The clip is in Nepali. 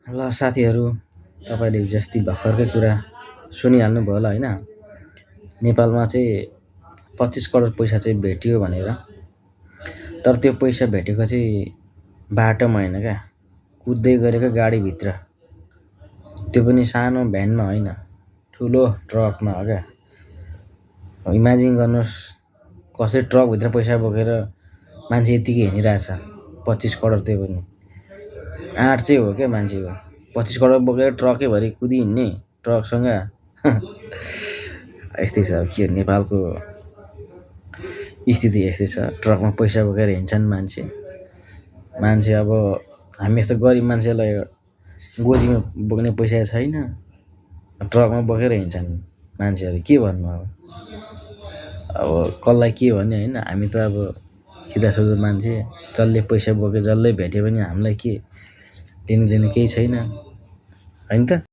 ल साथीहरू, तपाईँले हिजोअस्ति भर्खरकै कुरा सुनिहाल्नुभयो होला होइन। नेपालमा चाहिँ 25 करोड पैसा चाहिँ भेटियो भनेर। तर त्यो पैसा भेटेको चाहिँ बाटोमा होइन क्या, कुद्दै गरेको गाडीभित्र। त्यो पनि सानो भ्यानमा होइन, ठुलो ट्रकमा हो क्या। इमेजिन गर्नुहोस्, कसै ट्रकभित्र पैसा बोकेर मान्छे यत्तिकै हिँडिरहेछ। 25 करोड त्यो पनि आँट चाहिँ हो क्या मान्छेको। 25 करोड बोकेर ट्रकैभरि कुदिहिँड्ने ट्रकसँग। यस्तै छ के नेपालको स्थिति यस्तै छ। ट्रकमा पैसा बोकेर हिँड्छन् मान्छे। अब हामी यस्तो गरिब मान्छेलाई गोजीमा बोक्ने पैसा छैन, ट्रकमा बोकेर हिँड्छन् मान्छेहरू। के भन्नु अब कसलाई के भन्ने होइन। हामी त अब सिधासोझो मान्छे, जसले पैसा बोक्यो जसले भेट्यो भने हामीलाई के लिनु दिनु केही छैन, होइन त।